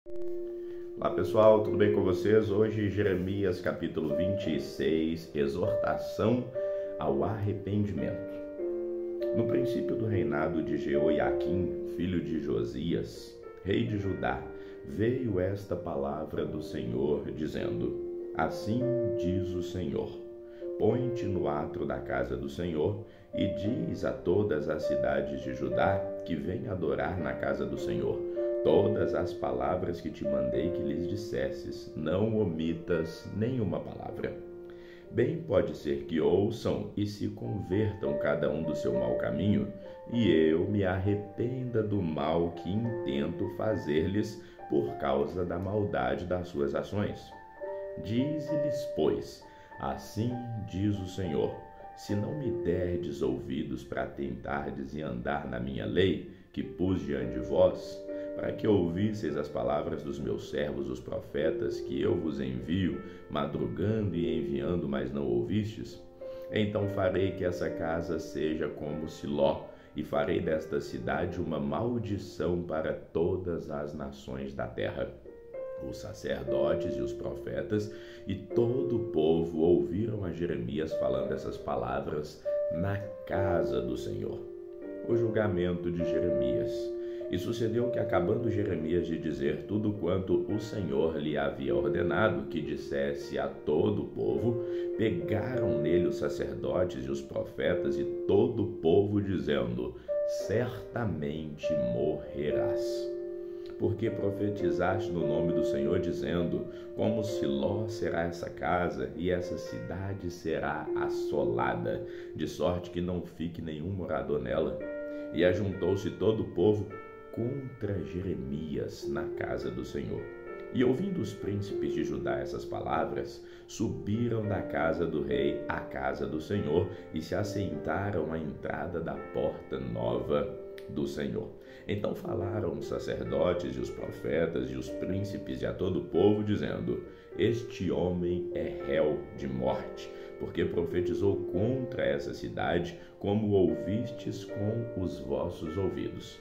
Olá pessoal, tudo bem com vocês? Hoje Jeremias capítulo 26, exortação ao arrependimento. No princípio do reinado de Jeoiaquim, filho de Josias, rei de Judá, veio esta palavra do Senhor, dizendo: Assim diz o Senhor, põe-te no átrio da casa do Senhor e diz a todas as cidades de Judá que venham adorar na casa do Senhor todas as palavras que te mandei que lhes dissesses, não omitas nenhuma palavra. Bem pode ser que ouçam e se convertam cada um do seu mau caminho, e eu me arrependa do mal que intento fazer-lhes por causa da maldade das suas ações. Dize-lhes, pois, assim diz o Senhor, se não me derdes ouvidos para tentardes e andar na minha lei, que pus diante de vós, para que ouvisseis as palavras dos meus servos, os profetas, que eu vos envio, madrugando e enviando, mas não ouvistes, então farei que essa casa seja como Siló, e farei desta cidade uma maldição para todas as nações da terra. Os sacerdotes e os profetas e todo o povo ouviram a Jeremias falando essas palavras na casa do Senhor. O julgamento de Jeremias. E sucedeu que, acabando Jeremias de dizer tudo quanto o Senhor lhe havia ordenado que dissesse a todo o povo, pegaram nele os sacerdotes e os profetas e todo o povo, dizendo: certamente morrerás. Porque profetizaste no nome do Senhor, dizendo: como Siló será essa casa, e essa cidade será assolada, de sorte que não fique nenhum morador nela. E ajuntou-se todo o povo contra Jeremias na casa do Senhor. E ouvindo os príncipes de Judá essas palavras, subiram da casa do rei à casa do Senhor e se assentaram à entrada da porta nova do Senhor. Então falaram os sacerdotes e os profetas e os príncipes e a todo o povo, dizendo: este homem é réu de morte, porque profetizou contra essa cidade, como ouvistes com os vossos ouvidos.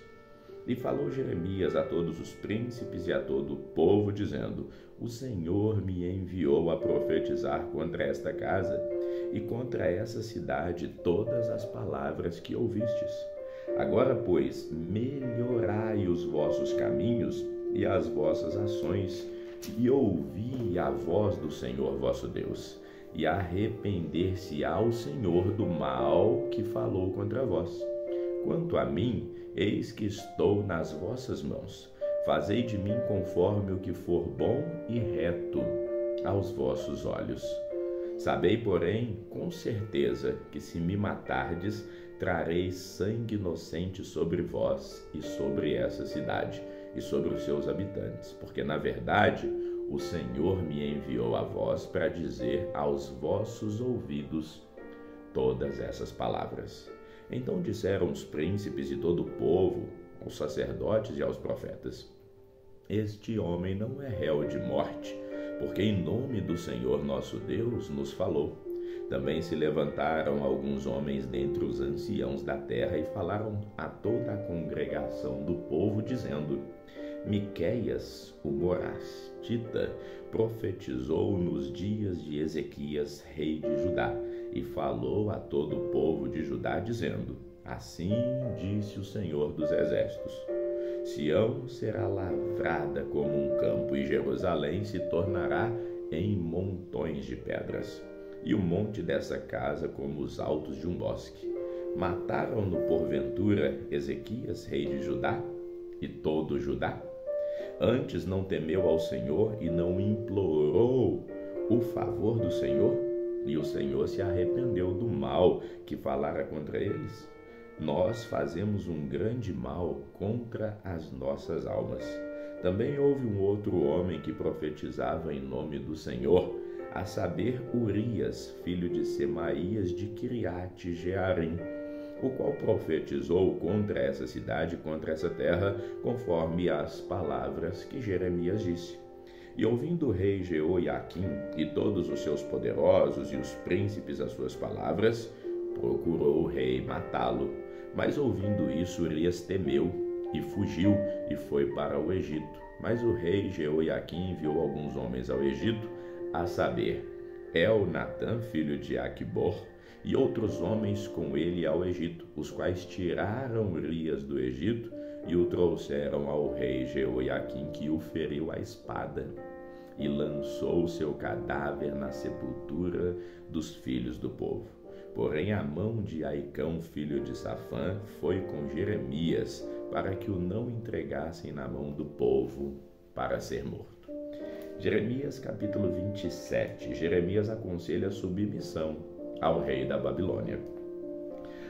E falou Jeremias a todos os príncipes e a todo o povo, dizendo: o Senhor me enviou a profetizar contra esta casa e contra essa cidade todas as palavras que ouvistes. Agora, pois, melhorai os vossos caminhos e as vossas ações, e ouvi a voz do Senhor vosso Deus, e arrepender-se-á o Senhor do mal que falou contra vós. Quanto a mim, eis que estou nas vossas mãos. Fazei de mim conforme o que for bom e reto aos vossos olhos. Sabei, porém, com certeza, que se me matardes, trarei sangue inocente sobre vós e sobre essa cidade e sobre os seus habitantes, porque, na verdade, o Senhor me enviou a vós para dizer aos vossos ouvidos todas essas palavras. Então disseram os príncipes e todo o povo, aos sacerdotes e aos profetas: este homem não é réu de morte, porque em nome do Senhor nosso Deus nos falou. Também se levantaram alguns homens dentre os anciãos da terra e falaram a toda a congregação do povo, dizendo: Miqueias, o morastita, profetizou nos dias de Ezequias, rei de Judá, e falou a todo o povo de Judá, dizendo: assim disse o Senhor dos exércitos: Sião será lavrada como um campo, e Jerusalém se tornará em montões de pedras, e o monte dessa casa como os altos de um bosque. Mataram-no porventura Ezequias, rei de Judá, e todo Judá? Antes não temeu ao Senhor e não implorou o favor do Senhor? E o Senhor se arrependeu do mal que falara contra eles? Nós fazemos um grande mal contra as nossas almas. Também houve um outro homem que profetizava em nome do Senhor, a saber, Urias, filho de Semaías de Quiriate Jearim, o qual profetizou contra essa cidade, contra essa terra, conforme as palavras que Jeremias disse. E ouvindo o rei Jeoiaquim e todos os seus poderosos e os príncipes as suas palavras, procurou o rei matá-lo. Mas ouvindo isso, Urias temeu e fugiu e foi para o Egito. Mas o rei Jeoiaquim enviou alguns homens ao Egito, a saber, Elnatã, filho de Aquibor, e outros homens com ele ao Egito, os quais tiraram Urias do Egito e o trouxeram ao rei Jeoiaquim, que o feriu à espada e lançou seu cadáver na sepultura dos filhos do povo. Porém, a mão de Aicão, filho de Safã, foi com Jeremias, para que o não entregassem na mão do povo para ser morto. Jeremias capítulo 27. Jeremias aconselha submissão ao rei da Babilônia.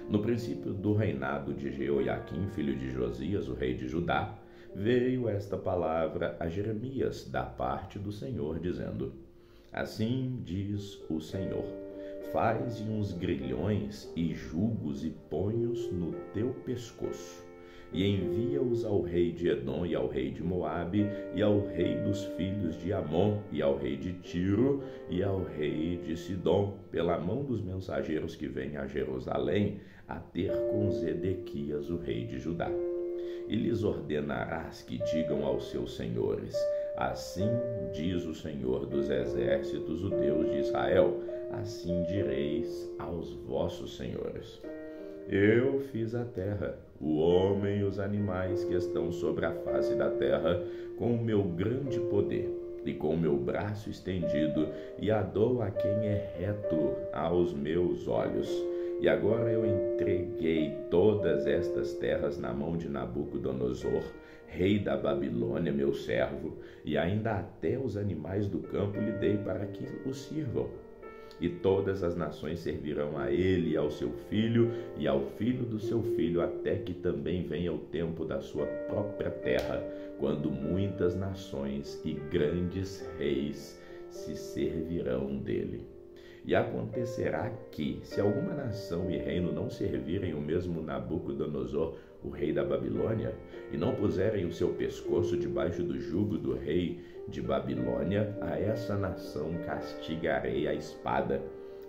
No princípio do reinado de Jeoiaquim, filho de Josias, o rei de Judá, veio esta palavra a Jeremias da parte do Senhor, dizendo: Assim diz o Senhor: Faze uns grilhões e jugos e põe-os no teu pescoço, e envia-os ao rei de Edom e ao rei de Moabe e ao rei dos filhos de Amon e ao rei de Tiro e ao rei de Sidom, pela mão dos mensageiros que vêm a Jerusalém a ter com Zedequias, o rei de Judá. E lhes ordenarás que digam aos seus senhores: Assim diz o Senhor dos exércitos, o Deus de Israel, assim direis aos vossos senhores: Eu fiz a terra, o homem e os animais que estão sobre a face da terra, com o meu grande poder e com o meu braço estendido, e a dou a quem é reto aos meus olhos. E agora eu entreguei todas estas terras na mão de Nabucodonosor, rei da Babilônia, meu servo, e ainda até os animais do campo lhe dei para que o sirvam. E todas as nações servirão a ele e ao seu filho e ao filho do seu filho, até que também venha o tempo da sua própria terra, quando muitas nações e grandes reis se servirão dele. E acontecerá que, se alguma nação e reino não servirem o mesmo Nabucodonosor, o rei da Babilônia, e não puserem o seu pescoço debaixo do jugo do rei de Babilônia, a essa nação castigarei a espada,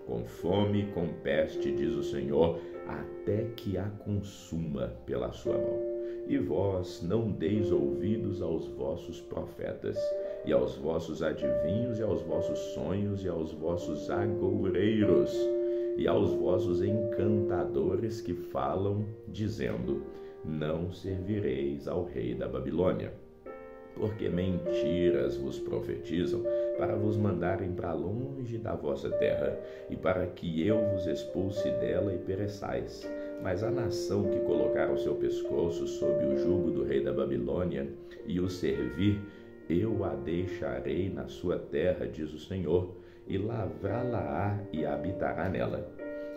com fome e com peste, diz o Senhor, até que a consuma pela sua mão. E vós não deis ouvidos aos vossos profetas, e aos vossos adivinhos, e aos vossos sonhos, e aos vossos agoureiros, e aos vossos encantadores que falam, dizendo: Não servireis ao rei da Babilônia. Porque mentiras vos profetizam, para vos mandarem para longe da vossa terra, e para que eu vos expulse dela e pereçais. Mas a nação que colocar o seu pescoço sob o jugo do rei da Babilônia e o servir, eu a deixarei na sua terra, diz o Senhor, e lavrá-la-á e habitará nela.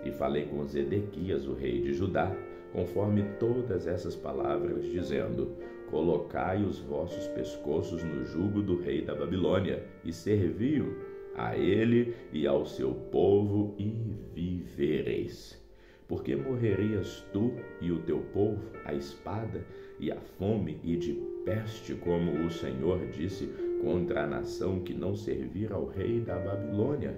E falei com Zedequias, o rei de Judá, conforme todas essas palavras, dizendo: Colocai os vossos pescoços no jugo do rei da Babilônia, e servi-o, a ele e ao seu povo, e vivereis. Porque morrerias tu e o teu povo à espada e à fome e de peste, como o Senhor disse contra a nação que não servir ao rei da Babilônia.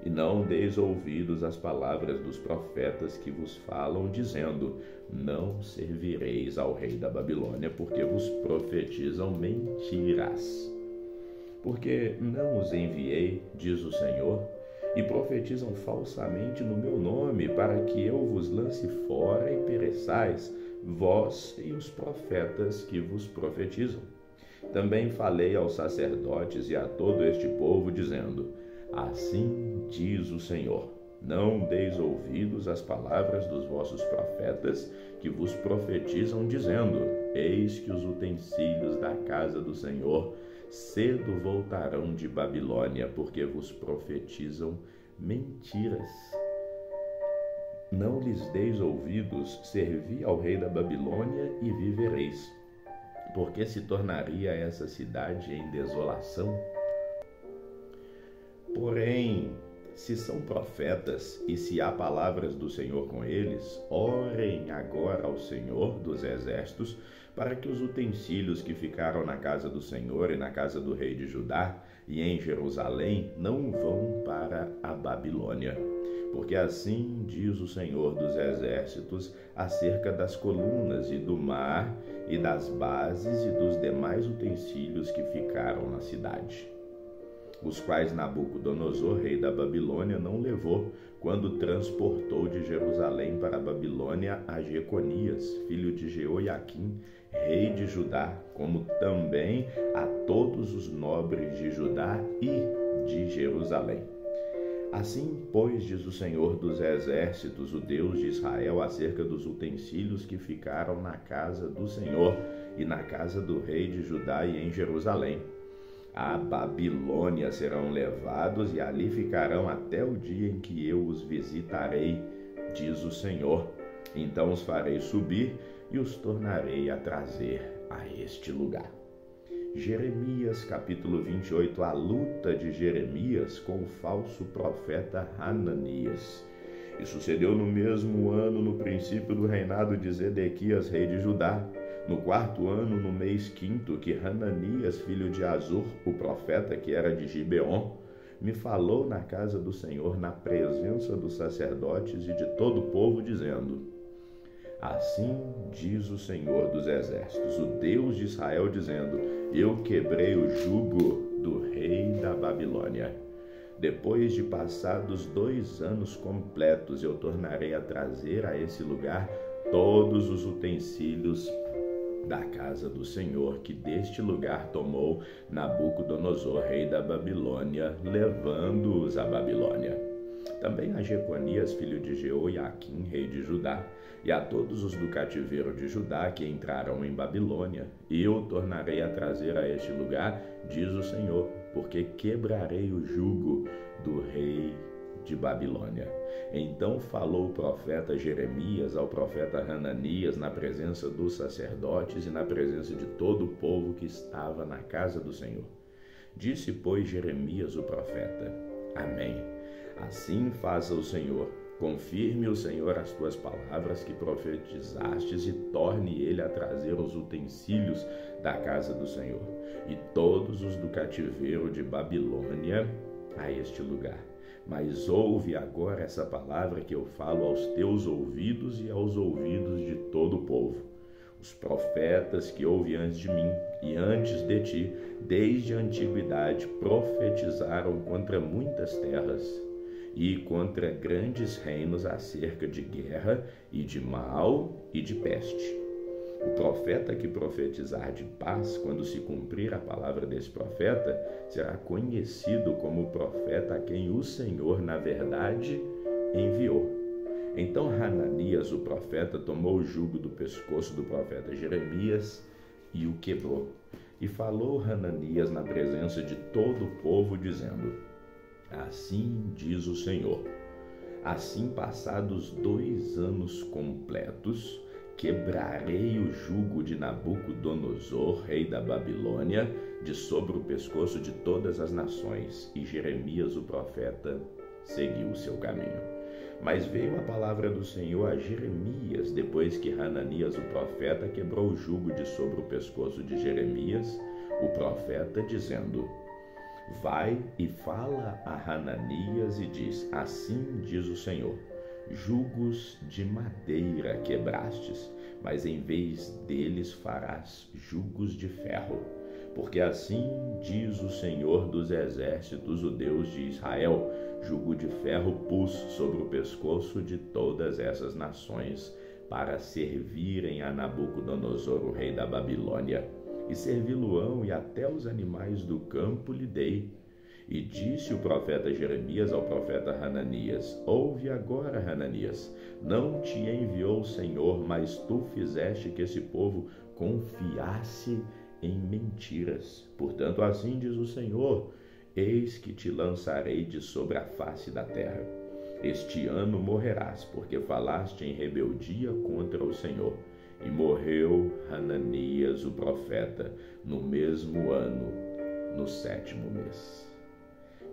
E não deis ouvidos às palavras dos profetas que vos falam, dizendo: Não servireis ao rei da Babilônia, porque vos profetizam mentiras. Porque não os enviei, diz o Senhor, e profetizam falsamente no meu nome, para que eu vos lance fora e pereçais, vós e os profetas que vos profetizam. Também falei aos sacerdotes e a todo este povo, dizendo: Assim diz o Senhor: Não deis ouvidos às palavras dos vossos profetas que vos profetizam, dizendo: Eis que os utensílios da casa do Senhor cedo voltarão de Babilônia, porque vos profetizam mentiras. Não lhes deis ouvidos, servi ao rei da Babilônia e vivereis. Porque se tornaria essa cidade em desolação? Porém, se são profetas e se há palavras do Senhor com eles, orem agora ao Senhor dos exércitos, para que os utensílios que ficaram na casa do Senhor e na casa do rei de Judá e em Jerusalém não vão para a Babilônia. Porque assim diz o Senhor dos exércitos acerca das colunas e do mar e das bases e dos demais utensílios que ficaram na cidade, os quais Nabucodonosor, rei da Babilônia, não levou quando transportou de Jerusalém para a Babilônia a Jeconias, filho de Jeoiaquim, rei de Judá, como também a todos os nobres de Judá e de Jerusalém. Assim, pois, diz o Senhor dos Exércitos, o Deus de Israel, acerca dos utensílios que ficaram na casa do Senhor e na casa do rei de Judá e em Jerusalém: a Babilônia serão levados e ali ficarão até o dia em que eu os visitarei, diz o Senhor. Então os farei subir e os tornarei a trazer a este lugar. Jeremias capítulo 28, a luta de Jeremias com o falso profeta Hananias. E sucedeu no mesmo ano, no princípio do reinado de Zedequias, rei de Judá, no 4º ano, no mês 5º, que Hananias, filho de Azur, o profeta que era de Gibeon, me falou na casa do Senhor, na presença dos sacerdotes e de todo o povo, dizendo: assim diz o Senhor dos Exércitos, o Deus de Israel, dizendo: eu quebrei o jugo do rei da Babilônia. Depois de passados 2 anos completos, eu tornarei a trazer a esse lugar todos os utensílios da casa do Senhor, que deste lugar tomou Nabucodonosor, rei da Babilônia, levando-os à Babilônia. Também a Jeconias, filho de Jeoiaquim, rei de Judá, e a todos os do cativeiro de Judá que entraram em Babilônia, eu tornarei a trazer a este lugar, diz o Senhor, porque quebrarei o jugo do rei de Babilônia. Então falou o profeta Jeremias ao profeta Hananias na presença dos sacerdotes e na presença de todo o povo que estava na casa do Senhor. Disse, pois, Jeremias o profeta: amém. Assim faça o Senhor. Confirme o Senhor as tuas palavras que profetizastes e torne ele a trazer os utensílios da casa do Senhor e todos os do cativeiro de Babilônia a este lugar. Mas ouve agora essa palavra que eu falo aos teus ouvidos e aos ouvidos de todo o povo. Os profetas que houve antes de mim e antes de ti, desde a antiguidade, profetizaram contra muitas terras e contra grandes reinos acerca de guerra e de mal e de peste. O profeta que profetizar de paz, quando se cumprir a palavra desse profeta, será conhecido como o profeta a quem o Senhor, na verdade, enviou. Então Hananias, o profeta, tomou o jugo do pescoço do profeta Jeremias e o quebrou. E falou Hananias na presença de todo o povo, dizendo: assim diz o Senhor, assim passados 2 anos completos, quebrarei o jugo de Nabucodonosor, rei da Babilônia, de sobre o pescoço de todas as nações. E Jeremias, o profeta, seguiu o seu caminho. Mas veio a palavra do Senhor a Jeremias, depois que Hananias, o profeta, quebrou o jugo de sobre o pescoço de Jeremias, o profeta, dizendo: vai e fala a Hananias e diz: assim diz o Senhor, jugos de madeira quebrastes, mas em vez deles farás jugos de ferro. Porque assim diz o Senhor dos Exércitos, o Deus de Israel: jugo de ferro pus sobre o pescoço de todas essas nações, para servirem a Nabucodonosor, o rei da Babilônia. E servi-lo-ão, e até os animais do campo lhe dei. E disse o profeta Jeremias ao profeta Hananias: ouve agora, Hananias, não te enviou o Senhor, mas tu fizeste que esse povo confiasse em mentiras. Portanto, assim diz o Senhor: eis que te lançarei de sobre a face da terra. Este ano morrerás, porque falaste em rebeldia contra o Senhor. E morreu Hananias, o profeta, no mesmo ano, no 7º mês.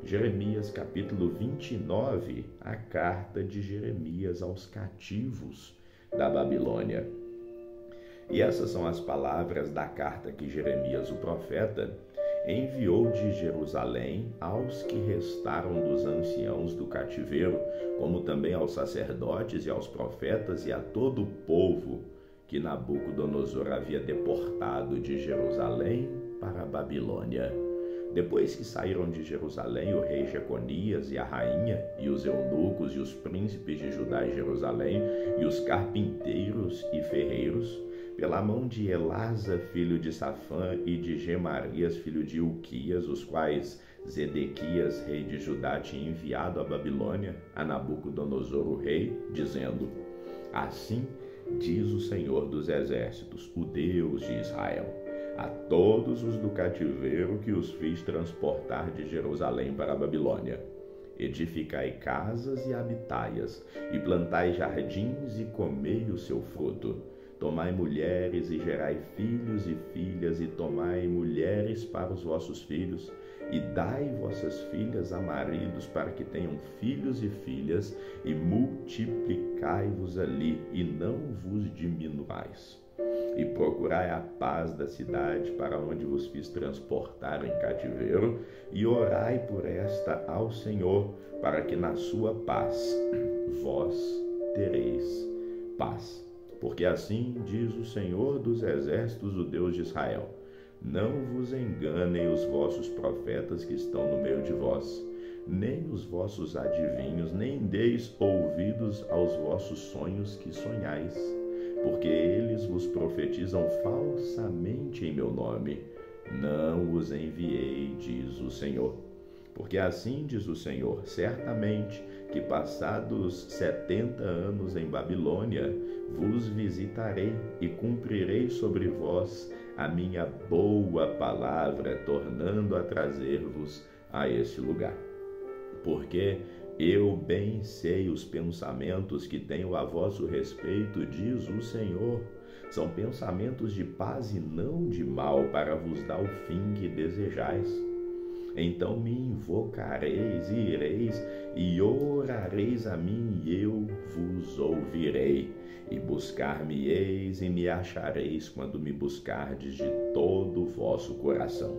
Jeremias capítulo 29, a carta de Jeremias aos cativos da Babilônia. E essas são as palavras da carta que Jeremias, o profeta, enviou de Jerusalém aos que restaram dos anciãos do cativeiro, como também aos sacerdotes e aos profetas e a todo o povo que Nabucodonosor havia deportado de Jerusalém para a Babilônia. Depois que saíram de Jerusalém o rei Jeconias e a rainha, e os eunucos e os príncipes de Judá e Jerusalém, e os carpinteiros e ferreiros, pela mão de Elasa, filho de Safã, e de Gemarias, filho de Uquias, os quais Zedequias, rei de Judá, tinha enviado à Babilônia, a Nabucodonosor o rei, dizendo: Assim diz o Senhor dos Exércitos, o Deus de Israel, a todos os do cativeiro que os fiz transportar de Jerusalém para a Babilônia: edificai casas e habitai-as, e plantai jardins e comei o seu fruto. Tomai mulheres e gerai filhos e filhas, e tomai mulheres para os vossos filhos, e dai vossas filhas a maridos para que tenham filhos e filhas, e multiplicai-vos ali, e não vos diminuais. E procurai a paz da cidade para onde vos fiz transportar em cativeiro, e orai por esta ao Senhor, para que na sua paz vós tereis paz. Porque assim diz o Senhor dos Exércitos, o Deus de Israel: não vos enganem os vossos profetas que estão no meio de vós, nem os vossos adivinhos, nem deis ouvidos aos vossos sonhos que sonhais, porque eles vos profetizam falsamente em meu nome. Não os enviei, diz o Senhor. Porque assim diz o Senhor: certamente que passados 70 anos em Babilônia, vos visitarei e cumprirei sobre vós a minha boa palavra, tornando a trazer-vos a este lugar. Porque eu bem sei os pensamentos que tenho a vosso respeito, diz o Senhor. São pensamentos de paz e não de mal, para vos dar o fim que desejais. Então me invocareis e ireis, e orareis a mim, e eu vos ouvirei. E buscar-me-eis e me achareis, quando me buscardes de todo o vosso coração.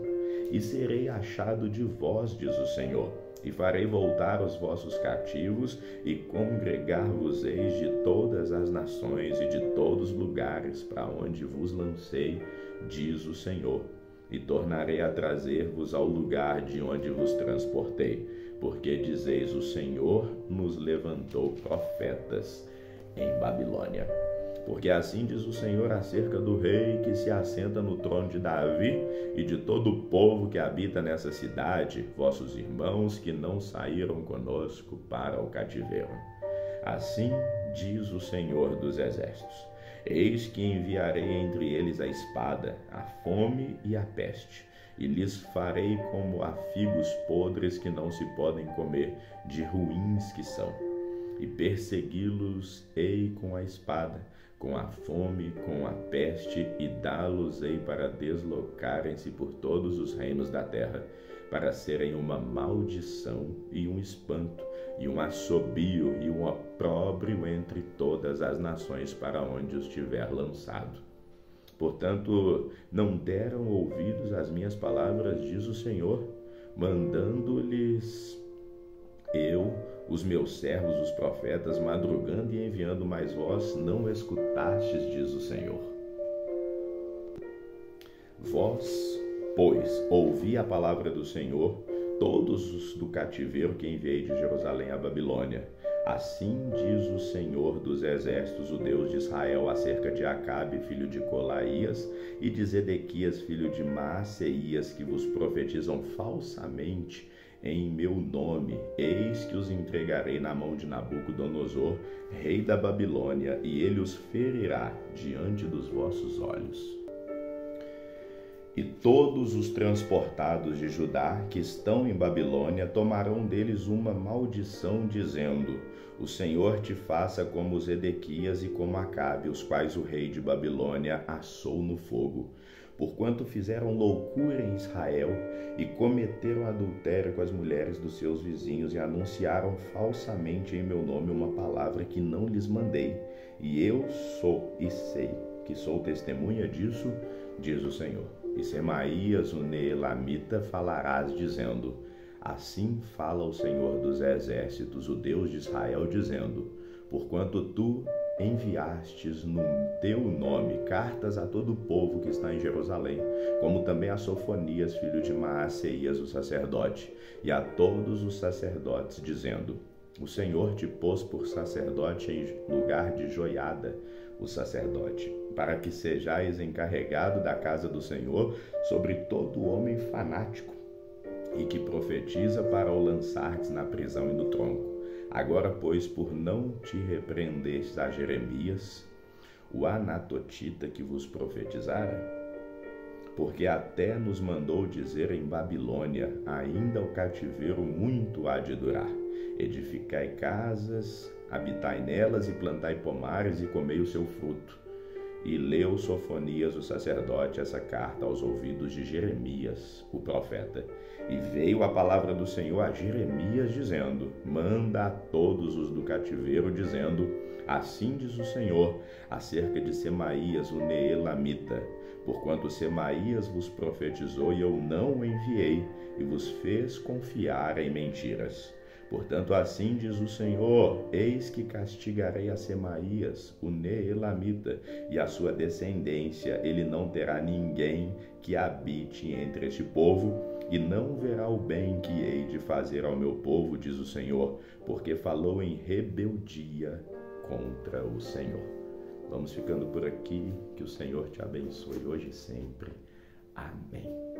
E serei achado de vós, diz o Senhor, e farei voltar os vossos cativos, e congregar-vos-eis de todas as nações e de todos os lugares para onde vos lancei, diz o Senhor. E tornarei a trazer-vos ao lugar de onde vos transportei, porque dizeis: o Senhor nos levantou profetas em Babilônia. Porque assim diz o Senhor acerca do rei que se assenta no trono de Davi e de todo o povo que habita nessa cidade, vossos irmãos que não saíram conosco para o cativeiro. Assim diz o Senhor dos Exércitos: eis que enviarei entre eles a espada, a fome e a peste, e lhes farei como a figos podres que não se podem comer, de ruins que são. E persegui-los-ei com a espada, com a fome, com a peste, e dá-los-ei para deslocarem-se por todos os reinos da terra, para serem uma maldição e um espanto, e um assobio e um opróbrio entre todas as nações para onde os tiver lançado. Portanto, não deram ouvidos às minhas palavras, diz o Senhor, mandando-lhes eu, os meus servos, os profetas, madrugando e enviando, mas vós não escutastes, diz o Senhor. Vós, pois, ouvi a palavra do Senhor, todos os do cativeiro que enviei de Jerusalém à Babilônia. Assim diz o Senhor dos Exércitos, o Deus de Israel, acerca de Acabe, filho de Colaías, e de Zedequias, filho de Maaseias, que vos profetizam falsamente em meu nome. Eis que os entregarei na mão de Nabucodonosor, rei da Babilônia, e ele os ferirá diante dos vossos olhos. E todos os transportados de Judá que estão em Babilônia tomarão deles uma maldição, dizendo: o Senhor te faça como Zedequias e como Acabe, os quais o rei de Babilônia assou no fogo. Porquanto fizeram loucura em Israel e cometeram adultério com as mulheres dos seus vizinhos e anunciaram falsamente em meu nome uma palavra que não lhes mandei. E eu sou e sei que sou testemunha disso, diz o Senhor. E Semaías, o Neelamita, falarás, dizendo: assim fala o Senhor dos Exércitos, o Deus de Israel, dizendo: porquanto tu enviastes no teu nome cartas a todo o povo que está em Jerusalém, como também a Sofonias, filho de Maaseias, o sacerdote, e a todos os sacerdotes, dizendo: o Senhor te pôs por sacerdote em lugar de Joiada, o sacerdote, para que sejais encarregado da casa do Senhor sobre todo homem fanático, e que profetiza para o lançardes na prisão e no tronco. Agora, pois, por não te repreendestes a Jeremias, o anatotita que vos profetizara, porque até nos mandou dizer em Babilônia, ainda o cativeiro muito há de durar. Edificai casas, habitai nelas e plantai pomares e comei o seu fruto. E leu Sofonias, o sacerdote, essa carta aos ouvidos de Jeremias, o profeta. E veio a palavra do Senhor a Jeremias, dizendo: manda a todos os do cativeiro, dizendo: assim diz o Senhor, acerca de Semaías, o Neelamita, porquanto Semaías vos profetizou e eu não o enviei, e vos fez confiar em mentiras. Portanto, assim diz o Senhor: eis que castigarei a Semaías, o Neelamita, e a sua descendência. Ele não terá ninguém que habite entre este povo, e não verá o bem que hei de fazer ao meu povo, diz o Senhor, porque falou em rebeldia contra o Senhor. Vamos ficando por aqui. Que o Senhor te abençoe hoje e sempre. Amém.